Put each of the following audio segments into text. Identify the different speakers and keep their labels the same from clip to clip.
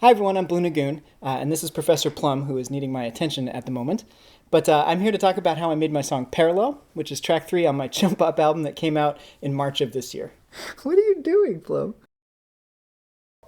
Speaker 1: Hi everyone, I'm Blue Nagoon, and this is Professor Plum, who is needing my attention at the moment. But I'm here to talk about how I made my song Parallel, which is track 3 on my chillhop album that came out in March of this year. What are you doing, Plum?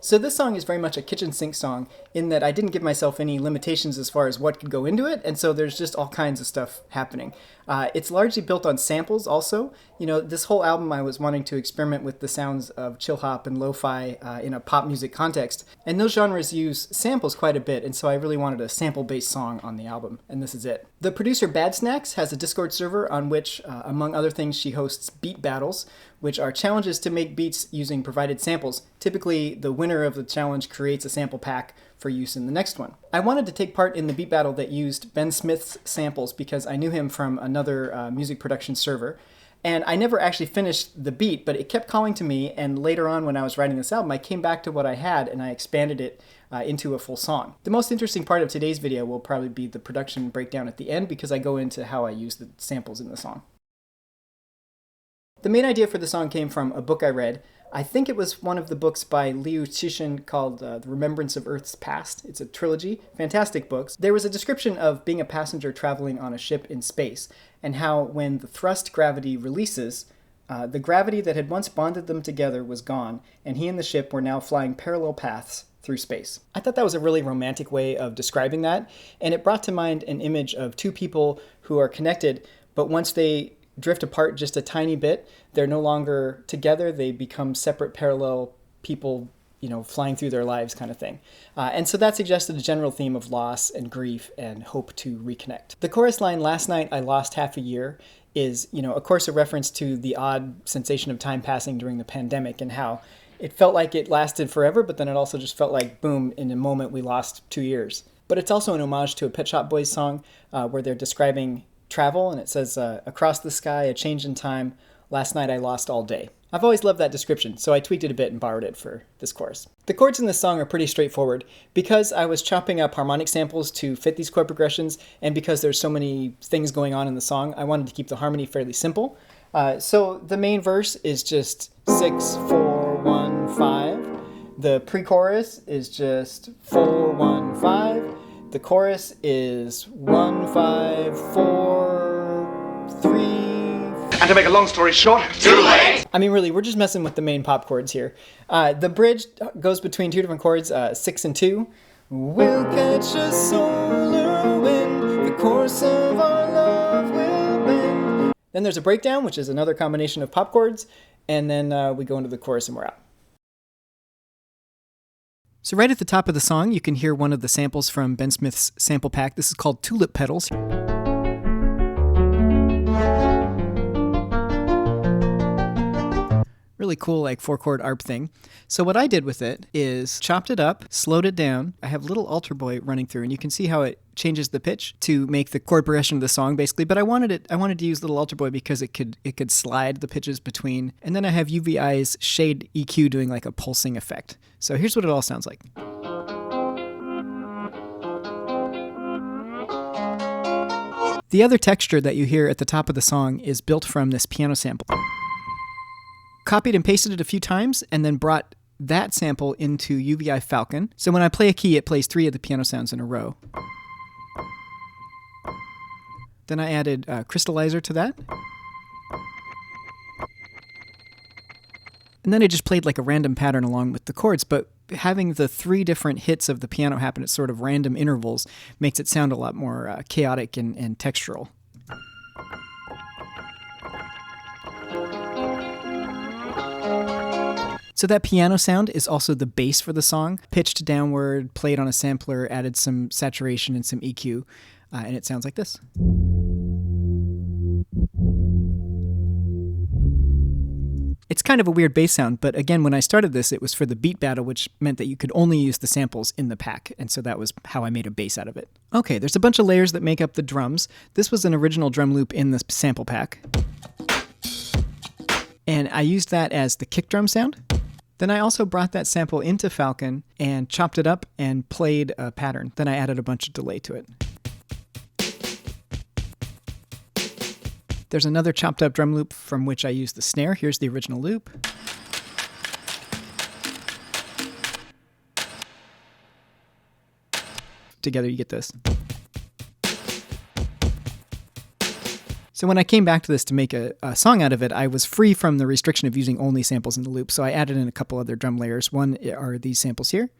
Speaker 1: So this song is very much a kitchen sink song in that I didn't give myself any limitations as far as what could go into it, and so there's just all kinds of stuff happening. It's largely built on samples also. You know, this whole album I was wanting to experiment with the sounds of chillhop and lo-fi in a pop music context, and those genres use samples quite a bit, and so I really wanted a sample-based song on the album, and this is it. The producer Bad Snacks has a Discord server on which, among other things, she hosts beat battles, which are challenges to make beats using provided samples. Typically, the winner of the challenge creates a sample pack for use in the next one. I wanted to take part in the beat battle that used Ben Smith's samples because I knew him from another music production server. And I never actually finished the beat, but it kept calling to me, and later on when I was writing this album, I came back to what I had and I expanded it into a full song. The most interesting part of today's video will probably be the production breakdown at the end because I go into how I use the samples in the song. The main idea for the song came from a book I read. I think it was one of the books by Liu Cixin called The Remembrance of Earth's Past. It's a trilogy, fantastic books. There was a description of being a passenger traveling on a ship in space, and how when the thrust gravity releases, the gravity that had once bonded them together was gone, and he and the ship were now flying parallel paths through space. I thought that was a really romantic way of describing that, and it brought to mind an image of two people who are connected, but once they drift apart just a tiny bit, they're no longer together, they become separate parallel people, you know, flying through their lives kind of thing. And so that suggested a general theme of loss and grief and hope to reconnect. The chorus line, "Last night I lost half a year," is, you know, of course a reference to the odd sensation of time passing during the pandemic and how it felt like it lasted forever, but then it also just felt like, boom, in a moment we lost 2 years. But it's also an homage to a Pet Shop Boys song where they're describing travel, and it says, across the sky, a change in time, last night I lost all day. I've always loved that description, so I tweaked it a bit and borrowed it for this chorus. The chords in this song are pretty straightforward. Because I was chopping up harmonic samples to fit these chord progressions, and because there's so many things going on in the song, I wanted to keep the harmony fairly simple. So the main verse is just 6, 4, 1, 5. The pre-chorus is just 4, 1, 5. The chorus is 1, 5, 4, 3.
Speaker 2: And to make a long story short, too late!
Speaker 1: I mean, really, we're just messing with the main pop chords here. The bridge goes between two different chords, 6 and 2. We'll catch a solar wind, the course of our love will bend. Then there's a breakdown, which is another combination of pop chords, and then we go into the chorus and we're out. So right at the top of the song, you can hear one of the samples from Ben Smith's sample pack. This is called Tulip Petals. Really cool, like 4-chord arp thing. So what I did with it is chopped it up, slowed it down. I have little alter boy running through, and you can see how it changes the pitch to make the chord progression of the song, basically. But I wanted to use little alter boy because it could slide the pitches between. And then I have UVI's shade EQ doing like a pulsing effect. So here's what it all sounds like. The other texture that you hear at the top of the song is built from this piano sample. Copied and pasted it a few times, and then brought that sample into UVI Falcon. So when I play a key, it plays 3 of the piano sounds in a row. Then I added a crystallizer to that. And then I just played like a random pattern along with the chords, but having the 3 different hits of the piano happen at sort of random intervals makes it sound a lot more chaotic and textural. So that piano sound is also the bass for the song, pitched downward, played on a sampler, added some saturation and some EQ, and it sounds like this. It's kind of a weird bass sound, but again, when I started this, it was for the beat battle, which meant that you could only use the samples in the pack, and so that was how I made a bass out of it. Okay, there's a bunch of layers that make up the drums. This was an original drum loop in the sample pack, and I used that as the kick drum sound. Then I also brought that sample into Falcon and chopped it up and played a pattern. Then I added a bunch of delay to it. There's another chopped up drum loop from which I use the snare. Here's the original loop. together, you get this. So when I came back to this to make a song out of it, I was free from the restriction of using only samples in the loop. So I added in a couple other drum layers. One are these samples here.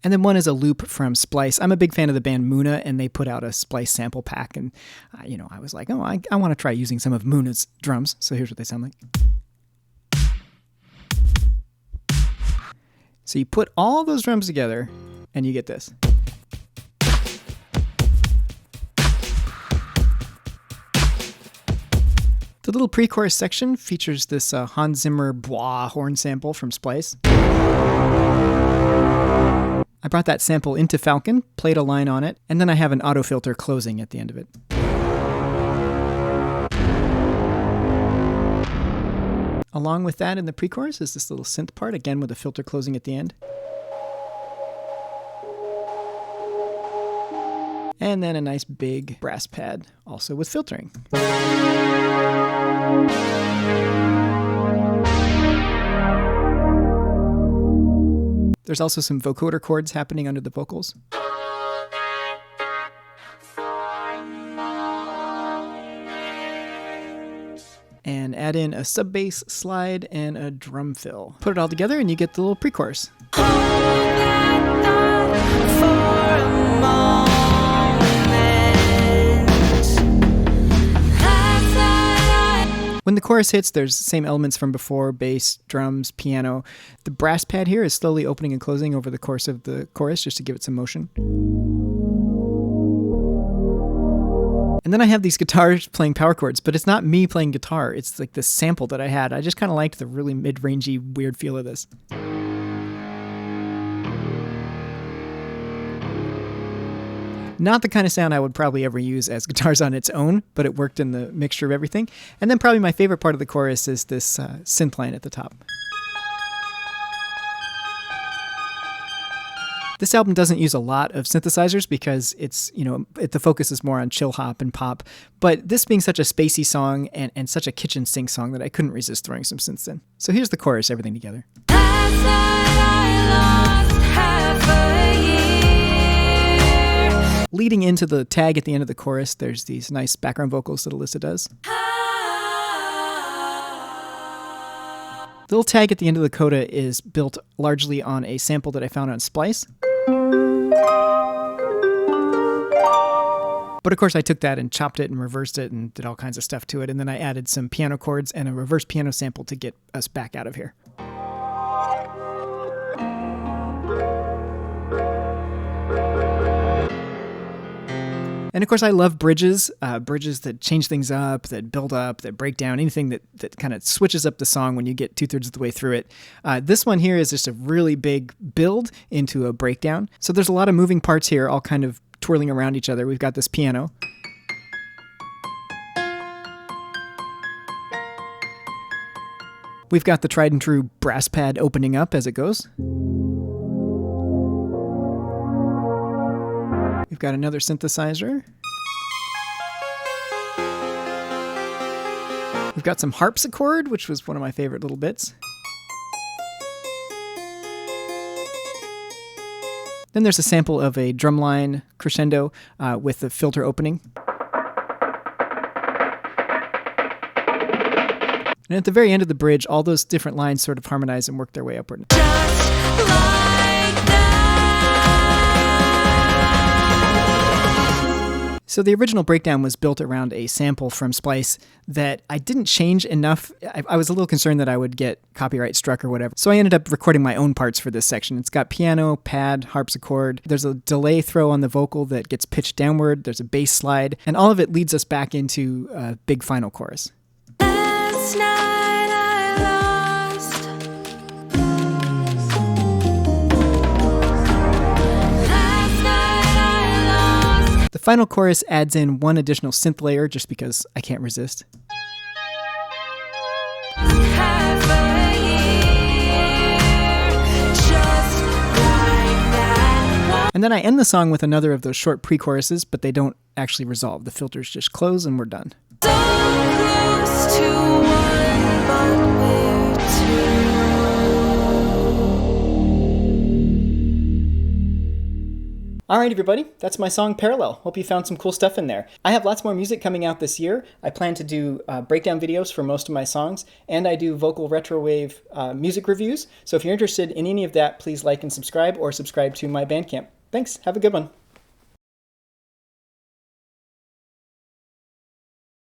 Speaker 1: And then one is a loop from Splice. I'm a big fan of the band Muna, and they put out a Splice sample pack. And, I was like, oh, I want to try using some of Muna's drums. So here's what they sound like. So you put all those drums together, and you get this. The little pre-chorus section features this Hans Zimmer Bois horn sample from Splice. I brought that sample into Falcon, played a line on it, and then I have an auto filter closing at the end of it. Along with that in the pre-chorus is this little synth part, again with a filter closing at the end. And then a nice big brass pad, also with filtering. There's also some vocoder chords happening under the vocals. And add in a sub bass slide and a drum fill. Put it all together and you get the little pre-chorus. When the chorus hits, there's the same elements from before: bass, drums, piano. The brass pad here is slowly opening and closing over the course of the chorus just to give it some motion. And then I have these guitars playing power chords, but it's not me playing guitar. It's like this sample that I had. I just kind of liked the really mid-rangey, weird feel of this. Not the kind of sound I would probably ever use as guitars on its own, but it worked in the mixture of everything. And then probably my favorite part of the chorus is this synth line at the top. This album doesn't use a lot of synthesizers because it's, the focus is more on chill hop and pop. But this being such a spacey song and such a kitchen sink song that I couldn't resist throwing some synths in. So here's the chorus, everything together. Leading into the tag at the end of the chorus, there's these nice background vocals that Alyssa does. The little tag at the end of the coda is built largely on a sample that I found on Splice. But of course I took that and chopped it and reversed it and did all kinds of stuff to it. And then I added some piano chords and a reverse piano sample to get us back out of here. And of course, I love bridges, bridges that change things up, that build up, that break down, anything that kind of switches up the song when you get 2/3 of the way through it. This one here is just a really big build into a breakdown. So there's a lot of moving parts here, all kind of twirling around each other. We've got this piano. We've got the tried and true brass pad opening up as it goes. We've got another synthesizer. We've got some harpsichord, which was one of my favorite little bits. Then there's a sample of a drumline crescendo with the filter opening. And at the very end of the bridge, all those different lines sort of harmonize and work their way upward. Just like that. So the original breakdown was built around a sample from Splice that I didn't change enough. I was a little concerned that I would get copyright struck or whatever. So I ended up recording my own parts for this section. It's got piano, pad, harpsichord. There's a delay throw on the vocal that gets pitched downward. There's a bass slide. And all of it leads us back into a big final chorus. Last night I lost. Last night I lost. The final chorus adds in one additional synth layer just because I can't resist. And then I end the song with another of those short pre-choruses, but they don't actually resolve. The filters just close and we're done. So close to one, but we're two. All right, everybody, that's my song Parallel. Hope you found some cool stuff in there. I have lots more music coming out this year. I plan to do breakdown videos for most of my songs, and I do vocal retrowave music reviews. So if you're interested in any of that, please like and subscribe, or subscribe to my Bandcamp. Thanks. Have a good one.